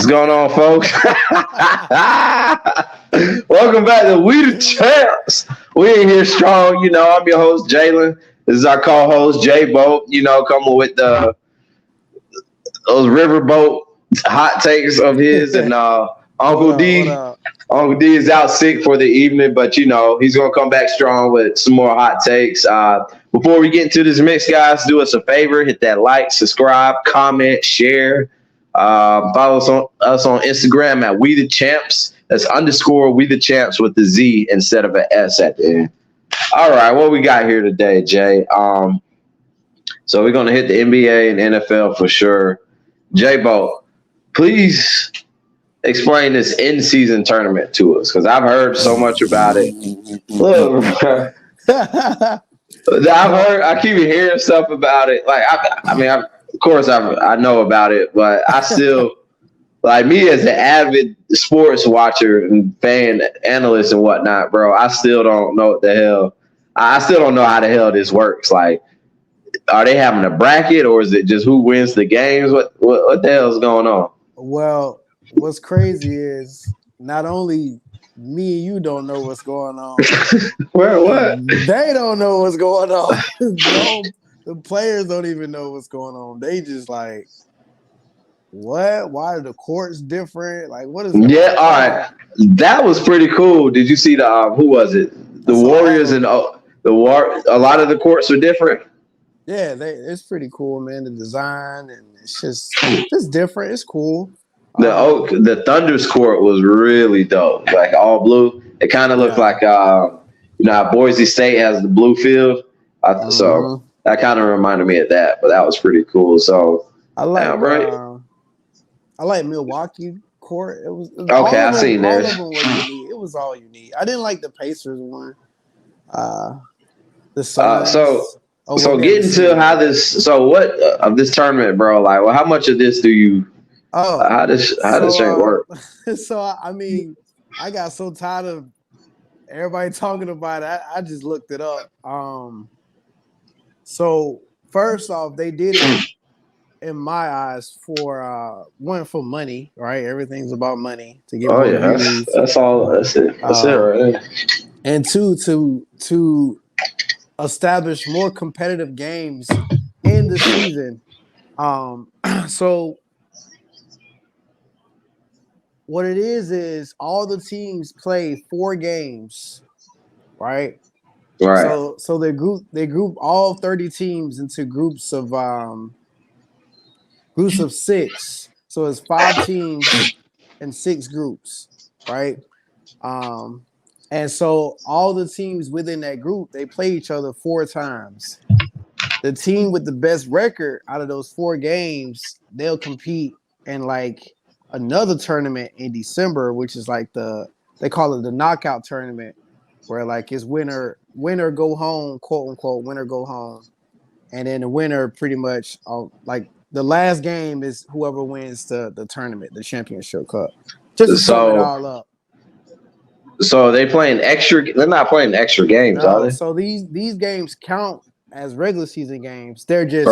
What's going on, folks? Welcome back to We the Champs. We in here strong. You know, I'm your host, Jalen. This is our co-host, J Boat. You know, coming with those riverboat hot takes of his. And Uncle D. Uncle D is out sick for the evening, but, you know, he's going to come back strong with some more hot takes. Before we get into this mix, guys, do us a favor. Hit that like, subscribe, comment, share. Follow us on Instagram at We the Champs. That's _ We the Champs with the Z instead of an S at the end. All right, what we got here today, Jay? So we're gonna hit the NBA and NFL for sure. J-Bo, please explain this in-season tournament to us because I've heard so much about it. Look, I keep hearing stuff about it. Like, of course, I know about it, but I still, like me as an avid sports watcher and fan, analyst and whatnot, bro, I still don't know what the hell. I still don't know how the hell this works. Like, are they having a bracket or is it just who wins the games? What the hell is going on? Well, what's crazy is not only me and you don't know what's going on. What? They don't know what's going on. The players don't even know what's going on. They just like, what? Why are the courts different? Like, what is that? Yeah, all right. That was pretty cool. Did you see the who was it? The Warriors and a lot of the courts are different. Yeah, it's pretty cool, man. The design and it's just different. It's cool. The Thunder's court was really dope. Like all blue. It kind of looked like how Boise State has the blue field. So that kind of reminded me of that, but that was pretty cool. So I like Milwaukee court. It was okay. I seen there. It was all you need. I didn't like the Pacers one. The Suns. So getting to how this. So what of this tournament, bro? Like, well, how much of this do you? How does shit work? So I mean, I got so tired of everybody talking about it. I just looked it up. So first off, they did it in my eyes for money, right? Everything's about money to get more views. That's all. That's it. That's it right there. And two, to establish more competitive games in the season. So what it is all the teams play 4 games, right? Right. So they group all 30 teams into groups of 6. So it's 5 teams and 6 groups, right? And so all the teams within that group, they play each other 4 times. The team with the best record out of those 4 games, they'll compete in like another tournament in December, which is like they call it the knockout tournament, where like it's winner go home, quote unquote, winner go home. And then the winner pretty much like the last game is whoever wins the tournament, the championship cup. Just to sum it all up. So they're not playing extra games, are they? So these games count as regular season games. They're just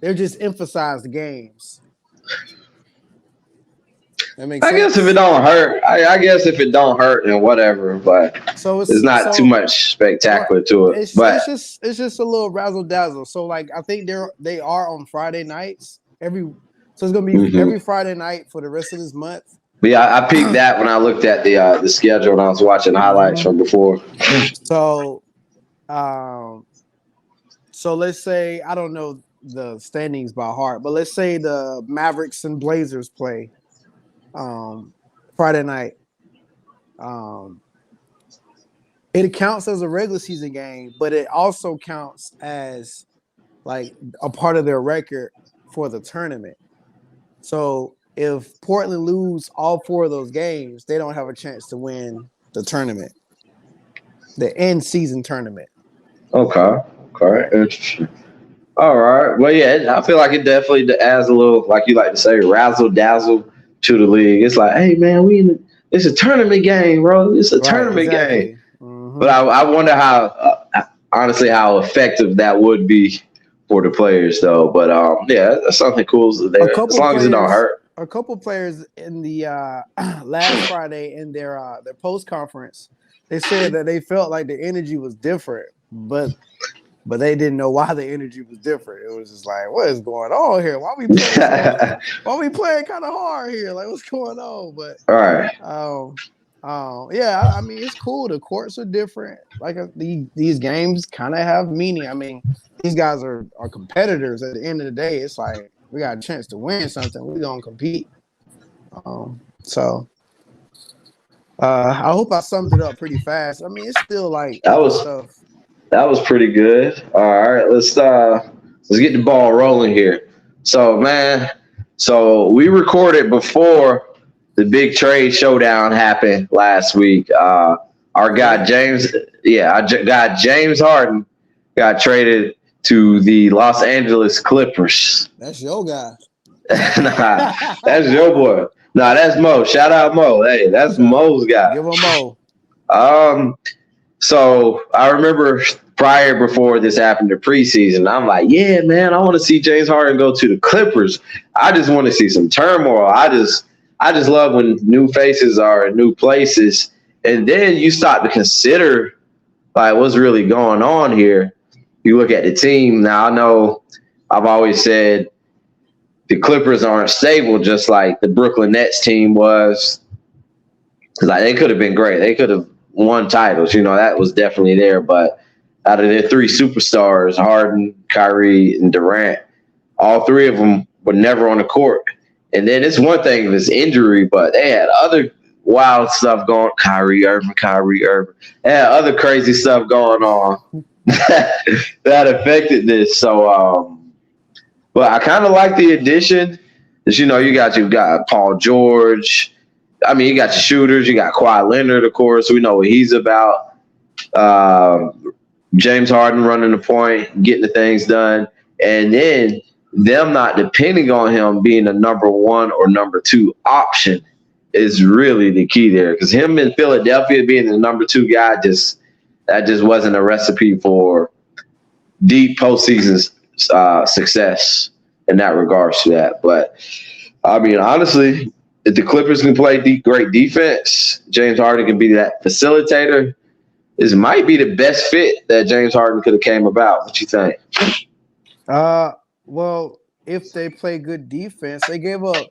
they're just emphasized games. That makes sense. I guess if it don't hurt, I guess if it don't hurt, then whatever. But it's not too much spectacular to it. It's just a little razzle dazzle. So like I think they are on Friday nights so it's gonna be every Friday night for the rest of this month. But yeah, I peeked that when I looked at the schedule and I was watching highlights from before. So let's say I don't know the standings by heart, but let's say the Mavericks and Blazers play Friday night. It counts as a regular season game, but it also counts as like a part of their record for the tournament. So if Portland lose all 4 of those games, they don't have a chance to win the tournament, the end season tournament. Okay. Interesting. All right. Well, yeah, I feel like it definitely adds a little, like you like to say, razzle dazzle to the league. It's like, hey man, it's a tournament game, bro. It's a tournament game. Mm-hmm. But I wonder how effective that would be for the players, though. But yeah, that's something cool. As long as it don't hurt. a couple players in the last Friday in their post conference, they said that they felt like the energy was different, but they didn't know why the energy was different. It was just like, what is going on here? Why we playing why we playing kind of hard here? Like, what's going on? But All right. Yeah, I mean, it's cool. The courts are different. Like these games kind of have meaning. I mean, these guys are competitors. At the end of the day, it's like we got a chance to win something. We're gonna compete. So I hope I summed it up pretty fast. I mean, it's still like That was stuff. that was pretty good. All right, let's get the ball rolling here. So man, so we recorded before the big trade showdown happened last week. Our guy James, our guy James Harden got traded to the Los Angeles Clippers. That's your guy. Nah, that's your boy. Nah, that's Mo. Shout out Mo. Hey, that's Mo's guy. Give him Mo. So I remember before this happened to preseason, I'm like, yeah, man, I want to see James Harden go to the Clippers. I just want to see some turmoil. I just love when new faces are in new places. And then you start to consider like what's really going on here. You look at the team. Now I know I've always said the Clippers aren't stable, just like the Brooklyn Nets team was. Like they could have been great. They could have won titles. You know, that was definitely there. But out of their three superstars, Harden, Kyrie, and Durant, all three of them were never on the court. And then it's one thing if it's injury, but they had other wild stuff going. Kyrie Irving. They had other crazy stuff going on that affected this. So, but I kind of like the addition. Is you got Paul George. I mean, you got your shooters. You got Kawhi Leonard, of course. We know what he's about. James Harden running the point, getting the things done, and then them not depending on him being a number one or number two option is really the key there. Because him in Philadelphia being the number two guy just wasn't a recipe for deep postseason success in that regards to that. But I mean, honestly, if the Clippers can play great defense, James Harden can be that facilitator. This might be the best fit that James Harden could have came about. What you think? Well, if they play good defense, they gave up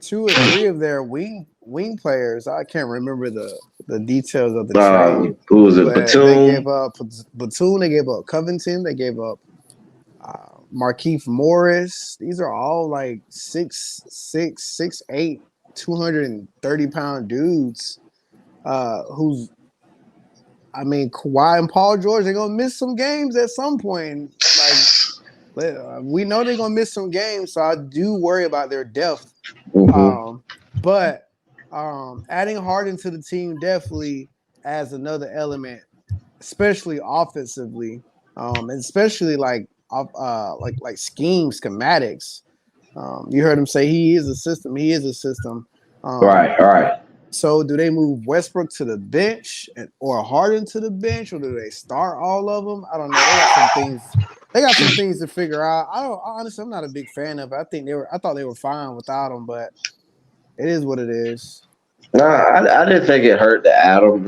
2 or 3 of their wing players. I can't remember the details of the trade. Who was it? Batum? They gave up Batum. They gave up Covington. They gave up Markieff Morris. These are all like 6'6", 6'8", 230-pound dudes. I mean, Kawhi and Paul George, they're gonna miss some games at some point. Like we know they're gonna miss some games, so I do worry about their depth. Mm-hmm. But adding Harden to the team definitely adds another element, especially offensively, and especially like scheme schematics. You heard him say he is a system. He is a system. Right. So do they move Westbrook to the bench or Harden to the bench, or do they start all of them? I don't know. They got some things to figure out. Honestly, I'm not a big fan of it. I thought they were fine without them, but it is what it is. No, I didn't think it hurt to add them.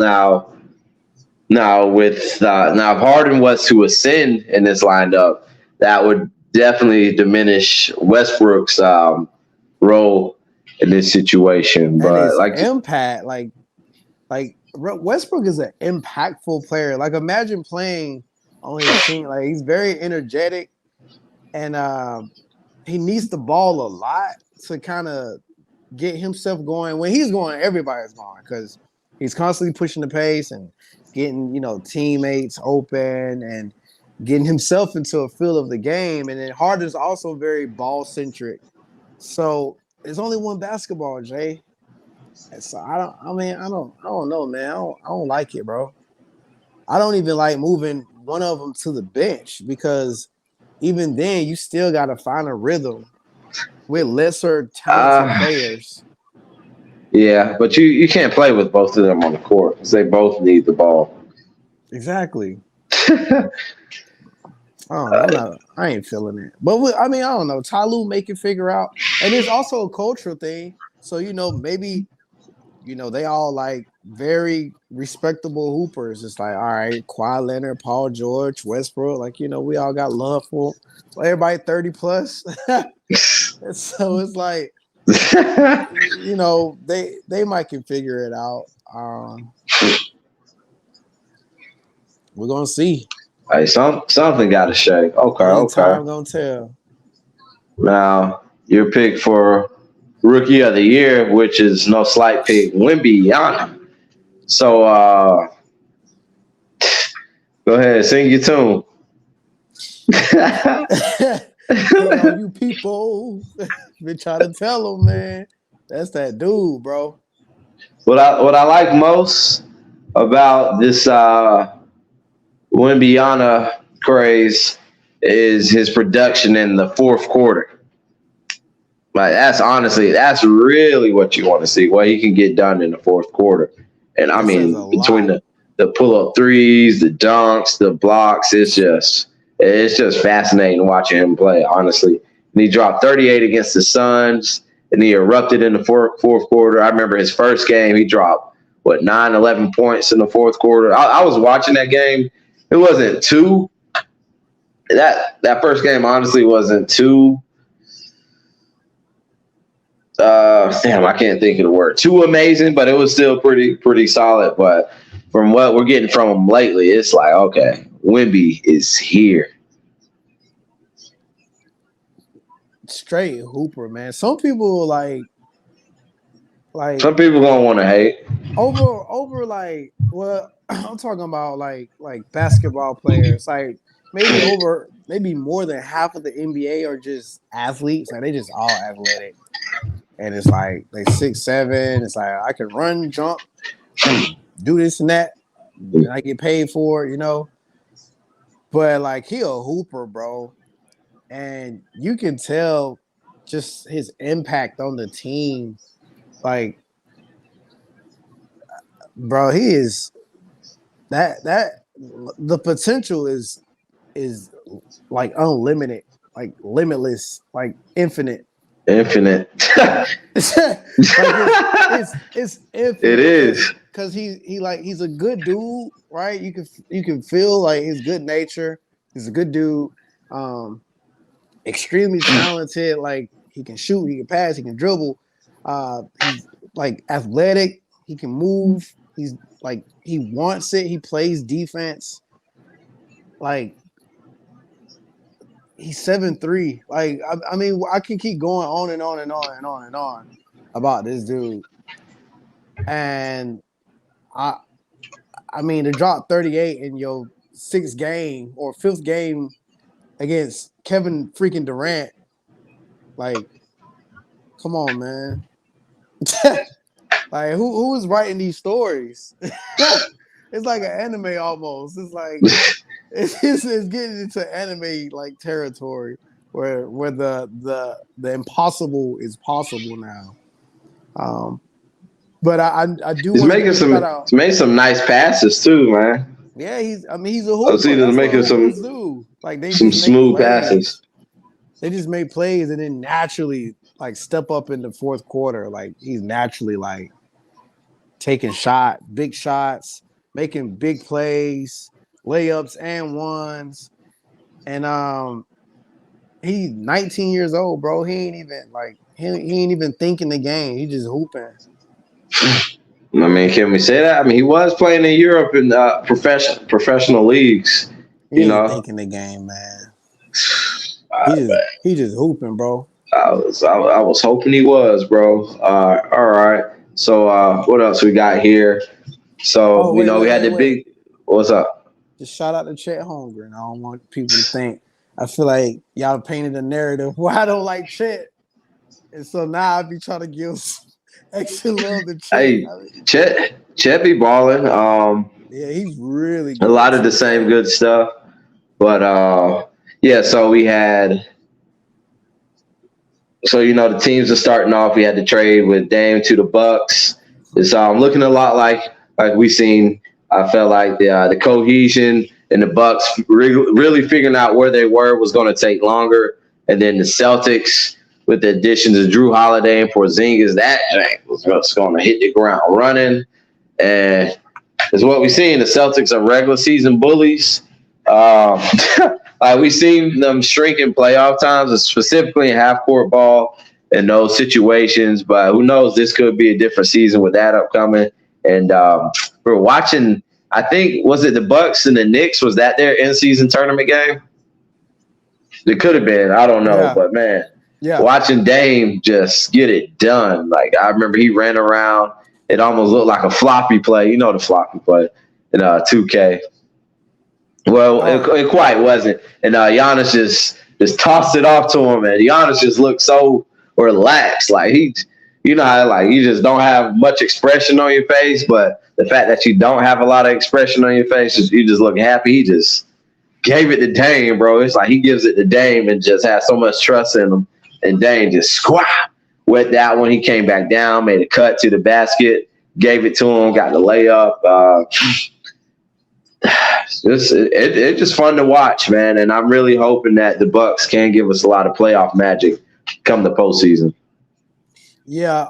Now if Harden was to ascend in this lineup, that would definitely diminish Westbrook's role in this situation. But like impact, like Westbrook is an impactful player. Like imagine playing on his team. Like he's very energetic, and he needs the ball a lot to kind of get himself going. When he's going, everybody's going because he's constantly pushing the pace and getting teammates open and getting himself into a feel of the game. And then Harden's also very ball centric. So there's only one basketball, Jay. And so I don't know, man. I don't like it, bro. I don't even like moving one of them to the bench because even then you still got to find a rhythm with lesser talented players. Yeah, but you can't play with both of them on the court because they both need the ball. Exactly. I ain't feeling it. But I don't know. Ty Lue make it figure out, and it's also a cultural thing. So maybe they all like very respectable hoopers. It's like, all right, Kawhi Leonard, Paul George, Westbrook. Like we all got love for everybody 30 plus. So it's like, they might can figure it out. We're gonna see. Hey, something got to shake. Okay. Time gonna tell. Now your pick for Rookie of the Year, which is no slight pick, Wemby. So go ahead, sing your tune. Hey, all you people, been trying to tell them, man. That's that dude, bro. What I like most about this Wembyana craze is his production in the fourth quarter. Like that's really what you want to see, what he can get done in the fourth quarter. And I mean, between the pull up threes, the dunks, the blocks, it's just fascinating watching him play, honestly. And he dropped 38 against the Suns, and he erupted in the fourth quarter. I remember his first game, he dropped 11 points in the fourth quarter. I was watching that game. It wasn't too that first game honestly wasn't too I can't think of the word. Too amazing, but it was still pretty solid. But from what we're getting from him lately, it's like, okay, Wemby is here. Straight hooper, man. Some people like some people gonna want to hate over like I'm talking about like basketball players. Like maybe more than half of the NBA are just athletes. Like they just all athletic. And it's like they 6'7". It's like I can run, jump, do this and that. And I get paid for it, But like he a hooper, bro. And you can tell just his impact on the team. Like, bro, he is that the potential is like unlimited, like limitless, like infinite. It's infinite. It is because he's a good dude, right? You can feel like his good nature. He's a good dude, extremely talented. Like he can shoot, he can pass, he can dribble. He's like athletic. He can move. He's like he wants it. He plays defense. Like he's 7'3". Like I mean, I can keep going on and on and on and on and on about this dude. And I mean, to drop 38 in your sixth game or fifth game against Kevin freaking Durant, like, come on, man. Like, who is writing these stories? It's like an anime almost. It's like it's getting into anime like territory where the impossible is possible now. But I do. He's made some nice passes too, man. Yeah, he's a hooper. I see them making some smooth passes. They just make plays and then naturally like step up in the fourth quarter. Like he's naturally like taking big shots, making big plays, layups and ones. And he's 19 years old, bro. He ain't even thinking the game. He just hooping. I mean, can we say that? I mean, he was playing in Europe in professional leagues. He ain't thinking the game, man. He just hooping, bro. I was hoping he was, bro. All right. So what else we got here? So we had the big. What's up? Just shout out to Chet Holmgren. I don't want people to think. I feel like y'all painted a narrative where I don't like Chet, and so now I be trying to give extra love to Chet. Hey, Chet be balling. Yeah, he's really good. A lot of the same good stuff, but yeah. So we had. So the teams are starting off. We had to trade with Dame to the Bucks. It's looking a lot like we seen. I felt like the cohesion and the Bucks really figuring out where they were was going to take longer. And then the Celtics, with the additions of Drew Holiday and Porzingis, that was just going to hit the ground running. And it's what we've seen. The Celtics are regular season bullies. Like we've seen them shrink in playoff times, specifically in half court ball in those situations. But who knows? This could be a different season with that upcoming. And we're watching. I think was it the Bucks and the Knicks? Was that their in-season tournament game? It could have been. I don't know, but man, watching Dame just get it done. Like I remember he ran around. It almost looked like a floppy play. You know the floppy play in 2K. Well, it quite wasn't. And Giannis just tossed it off to him, and Giannis just looked so relaxed. Like you know how like you just don't have much expression on your face, but the fact that you don't have a lot of expression on your face, you just look happy. He just gave it to Dame, bro. It's like he gives it to Dame and just has so much trust in him. And Dame just wet that one. He came back down, made a cut to the basket, gave it to him, got the layup. It's just fun to watch, man. And I'm really hoping that the Bucks can give us a lot of playoff magic come the postseason. Yeah.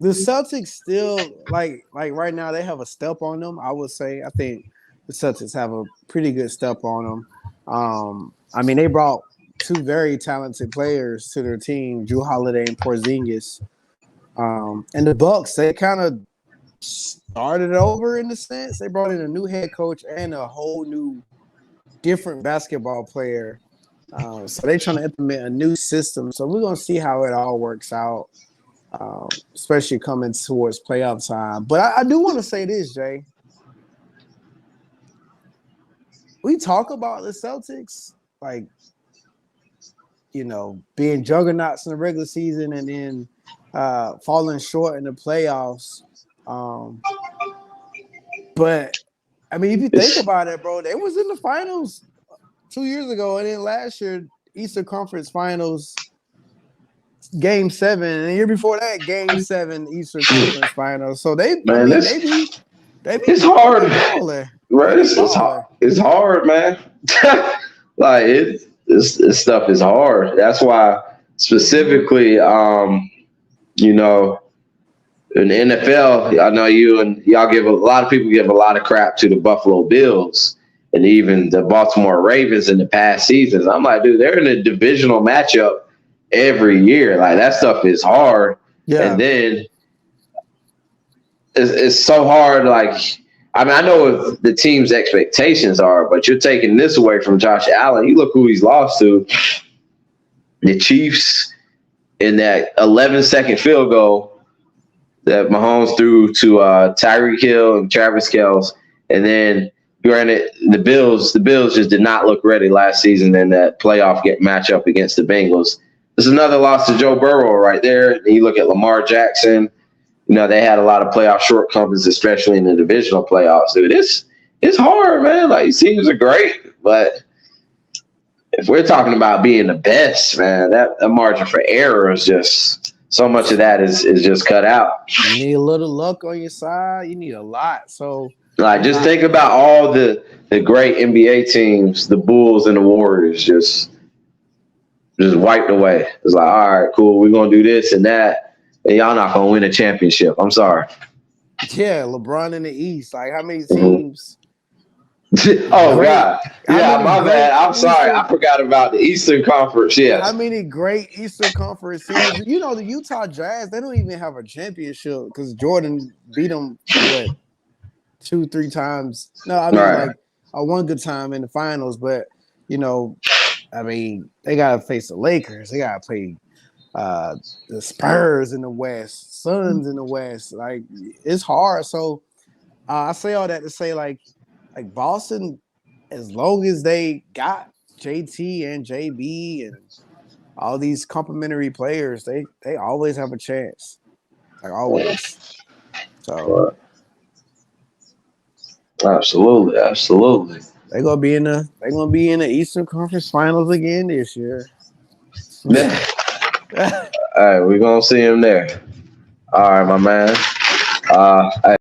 The Celtics still like right now they have a step on them. I would say I think the Celtics have a pretty good step on them. I mean they brought two very talented players to their team, Drew Holiday and Porzingis. And the Bucks they kind of started over in the sense they brought in a new head coach and a whole new different basketball player. So they're trying to implement a new system. So we're gonna see how it all works out. Especially coming towards playoff time. But I do want to say this, Jay. We talk about the Celtics, like, you know, being juggernauts in the regular season and then falling short in the playoffs. But, I mean, if you think about it, bro, they was in the finals 2 years ago. And then last year, Eastern Conference Finals, Game 7, and the year before that, Game 7 Eastern Conference Finals. So they be it's hard, right? It's hard, man. Like this stuff is hard. That's why specifically, you know, in the NFL, I know you and y'all give a lot of people give a lot of crap to the Buffalo Bills and even the Baltimore Ravens in the past seasons. I'm like, dude, they're in a divisional matchup every year. Like that stuff is hard. Yeah. And then it's so hard. Like, I mean, I know what the team's expectations are, but you're taking this away from Josh Allen. You look who he's lost to. The Chiefs in that 11-second field goal that Mahomes threw to Tyreek Hill and Travis Kelce. And then granted, the Bills just did not look ready last season in that playoff matchup against the Bengals. There's another loss to Joe Burrow right there. And you look at Lamar Jackson. You know, they had a lot of playoff shortcomings, especially in the divisional playoffs. Dude, it's hard, man. Like, these teams are great. But if we're talking about being the best, man, that margin for error is just – so much of that is just cut out. You need a little luck on your side. You need a lot. So – like, just think about all the great NBA teams, the Bulls and the Warriors, just wiped away. It's like, all right, cool, we're going to do this and that, and y'all not going to win a championship. I'm sorry. Yeah, LeBron in the East. Like, how many teams? Oh, God. Yeah, my bad. I'm sorry. I forgot about the Eastern Conference. Yeah. How many great Eastern Conference teams? You know, the Utah Jazz, they don't even have a championship because Jordan beat them, 2-3 times. No, I mean, like one good time in the finals, but, you know, I mean, they got to face the Lakers. They got to play the Spurs in the West, Suns in the West. Like, it's hard. So I say all that to say, like Boston, as long as they got JT and JB and all these complimentary players, they always have a chance. Like, always. So absolutely. They're gonna be in the Eastern Conference Finals again this year. Yeah. All right, we're gonna see him there. All right, my man.